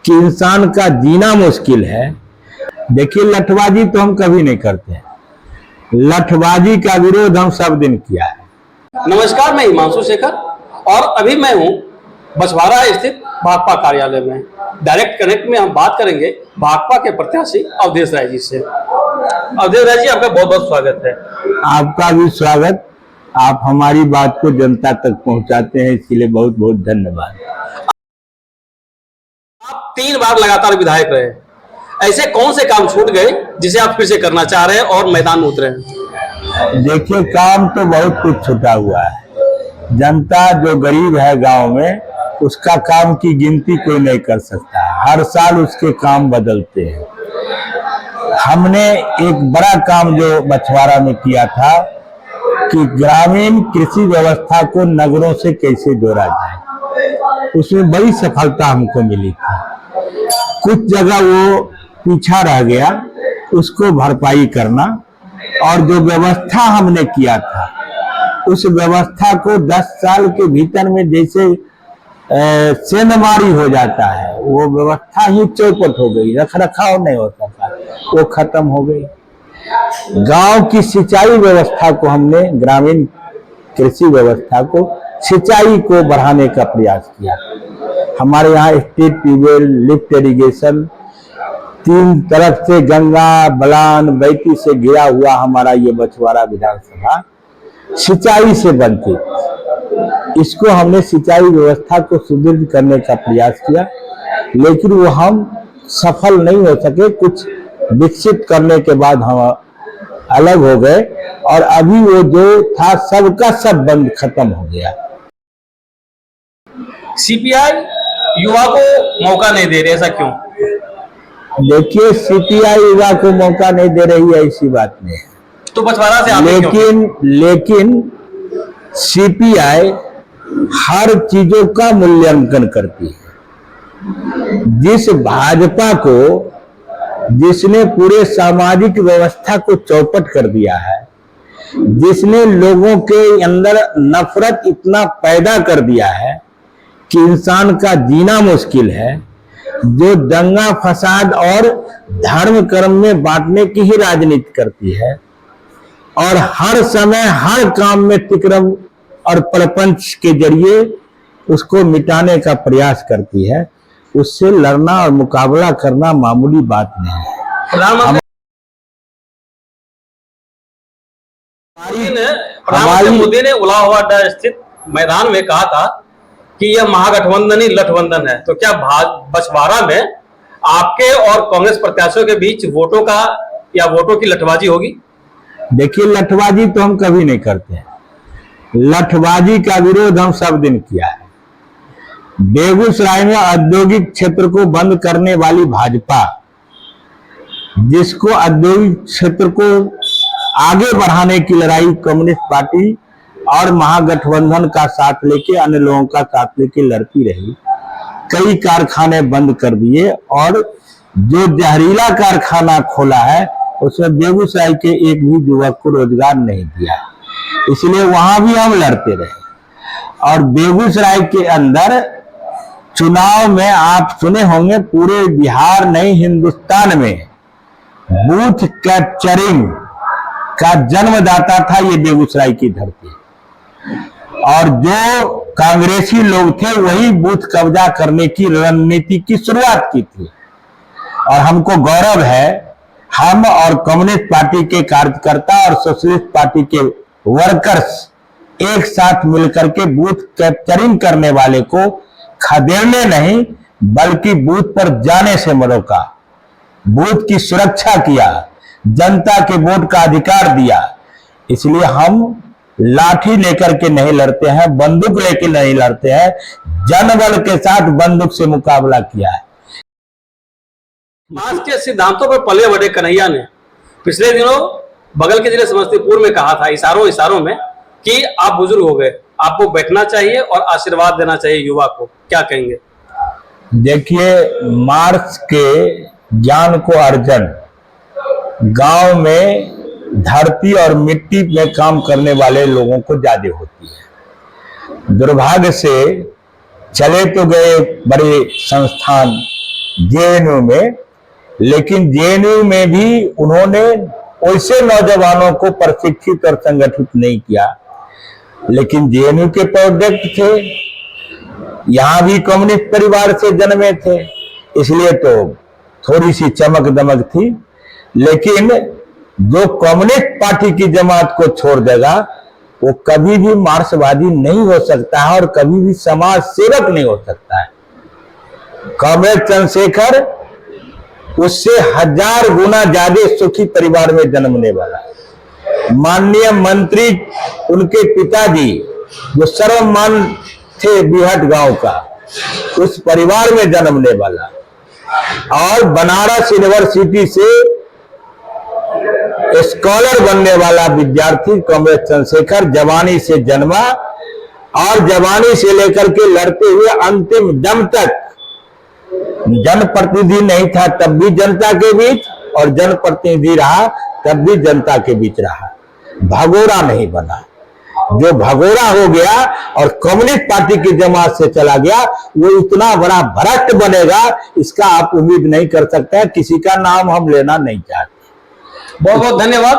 कि इंसान का जीना मुश्किल है। देखिए, लठबाजी तो हम कभी नहीं करते हैं, लठबाजी का विरोध हम सब दिन किया है। नमस्कार, मैं हिमांशु शेखर और अभी मैं हूं बछवाड़ा स्थित भाकपा कार्यालय में। डायरेक्ट कनेक्ट में हम बात करेंगे भाकपा के प्रत्याशी अवधेश राय जी से। अवधेश राय जी, आपका बहुत बहुत स्वागत है। आपका भी स्वागत। आप हमारी बात को जनता तक पहुंचाते हैं, इसके लिए बहुत बहुत धन्यवाद। आप 3 बार लगातार विधायक रहे, ऐसे कौन से काम छूट गए जिसे आप फिर से करना चाह रहे हैं और मैदान में उतरे हैं? देखिए, काम तो बहुत कुछ छूटा हुआ है। जनता जो गरीब है गांव में, उसका काम की गिनती कोई नहीं कर सकता। हर साल उसके काम बदलते हैं। हमने एक बड़ा काम जो बछवाड़ा में किया था कि ग्रामीण कृषि व्यवस्था को नगरों से कैसे जोड़ा जाए, उसमें बड़ी सफलता हमको मिली थी। कुछ जगह वो पीछा रह गया, उसको भरपाई करना, और जो व्यवस्था हमने किया था उस व्यवस्था को 10 साल के भीतर में जैसे सेंधमारी हो जाता है, वो व्यवस्था ही चौपट हो गई, रख रखाव नहीं होता था, वो खत्म हो गई। गांव की सिंचाई व्यवस्था को हमने, ग्रामीण कृषि व्यवस्था को, सिंचाई को बढ़ाने का प्रयास किया। हमारे यहाँ स्टेट ट्यूबवेल, लिफ्ट इरिगेशन, 3 तरफ से गंगा, बलान, बैती से घिरा हुआ हमारा ये बछवाड़ा विधानसभा सिंचाई से वंचित। इसको हमने सिंचाई व्यवस्था को सुदृढ़ करने का प्रयास किया, लेकिन वो हम सफल नहीं हो सके। कुछ विकसित करने के बाद हम अलग हो गए और अभी वो जो था सबका सब बंद, खत्म हो गया। सीपीआई युवा को मौका नहीं दे रही, ऐसा क्यों? देखिए, सीपीआई युवा को मौका नहीं दे रही है, ऐसी बात नहीं है। तो बछवाड़ा से आप लेकिन सीपीआई हर चीजों का मूल्यांकन करती है। जिस भाजपा को, जिसने पूरे सामाजिक व्यवस्था को चौपट कर दिया है, जिसने लोगों के अंदर नफरत इतना पैदा कर दिया है कि इंसान का जीना मुश्किल है, जो दंगा फसाद और धर्म कर्म में बांटने की ही राजनीति करती है और हर समय हर काम में तिक्रम और प्रपंच के जरिए उसको मिटाने का प्रयास करती है, उससे लड़ना और मुकाबला करना मामूली बात नहीं है। प्रधानमंत्री मोदी ने इलाहाबाद स्थित मैदान में कहा था कि यह महागठबंधन ही लठबंधन है। तो क्या बछवाड़ा में आपके और कांग्रेस प्रत्याशियों के बीच वोटों की लठबाजी होगी? देखिए, लठबाजी तो हम कभी नहीं करते हैं, लठबाजी का विरोध हम सब दिन किया है। बेगूसराय में औद्योगिक क्षेत्र को बंद करने वाली भाजपा, जिसको औद्योगिक क्षेत्र को आगे बढ़ाने की लड़ाई कम्युनिस्ट पार्टी और महागठबंधन का साथ लेके, अन्य लोगों का साथ लेके लड़ती रही। कई कारखाने बंद कर दिए और जो जहरीला कारखाना खोला है उसमें बेगूसराय के एक भी युवक को रोजगार नहीं दिया, इसलिए वहां भी हम लड़ते रहे। और बेगूसराय के अंदर चुनाव में आप सुने होंगे, पूरे बिहार नहीं हिंदुस्तान में बूथ कैप्चरिंग का जन्मदाता था ये बेगूसराय की धरती। और जो कांग्रेसी लोग थे वही बूथ कब्जा करने की रणनीति की शुरुआत की थी। और हमको गौरव है, हम और कम्युनिस्ट पार्टी के कार्यकर्ता और सोशलिस्ट पार्टी के वर्कर्स एक साथ मिलकर के बूथ कैप्चरिंग करने वाले को खदेड़ने नहीं बल्कि बूथ पर जाने से रोका, बूथ की सुरक्षा किया, जनता के वोट का अधिकार दिया। इसलिए हम लाठी लेकर के नहीं लड़ते हैं, बंदूक लेकर नहीं लड़ते हैं, जनबल के साथ बंदूक से मुकाबला किया है। समाज के सिद्धांतों पर पले बढ़े कन्हैया ने पिछले दिनों बगल के जिले समस्तीपुर में कहा था, इशारों में, कि आप बुजुर्ग हो गए, आपको बैठना चाहिए और आशीर्वाद देना चाहिए युवा को। क्या कहेंगे? देखिए, मार्क्स के ज्ञान को अर्जन गांव में धरती और मिट्टी में काम करने वाले लोगों को ज्यादा होती है। दुर्भाग्य से चले तो गए बड़े संस्थान, जेएनयू में, लेकिन जेएनयू में भी उन्होंने वैसे नौजवानों को प्रशिक्षित और संगठित नहीं किया। लेकिन जेएनयू के प्रोजेक्ट थे, यहां भी कम्युनिस्ट परिवार से जन्मे थे, इसलिए तो थोड़ी सी चमक दमक थी। लेकिन जो कम्युनिस्ट पार्टी की जमात को छोड़ देगा वो कभी भी मार्क्सवादी नहीं हो सकता है और कभी भी समाज सेवक नहीं हो सकता है। कॉमरेड चंद्रशेखर उससे 1000 गुना ज्यादा सुखी परिवार में जन्मने वाला। माननीय मंत्री उनके पिताजी जो सर्वमान थे बिहट गांव का, उस परिवार में जन्मने वाला और बनारस यूनिवर्सिटी से स्कॉलर बनने वाला विद्यार्थी कॉमरेड चंद्रशेखर जवानी से जन्मा और जवानी से लेकर के लड़ते हुए अंतिम दम तक जनप्रतिनिधि नहीं था तब भी जनता के बीच, और जनप्रतिनिधि रहा तब भी जनता के बीच रहा, भगोड़ा नहीं बना। जो भगोड़ा हो गया और कम्युनिस्ट पार्टी की जमात से चला गया वो इतना बड़ा भ्रष्ट बनेगा, इसका आप उम्मीद नहीं कर सकते हैं। किसी का नाम हम लेना नहीं चाहते। बहुत बहुत धन्यवाद।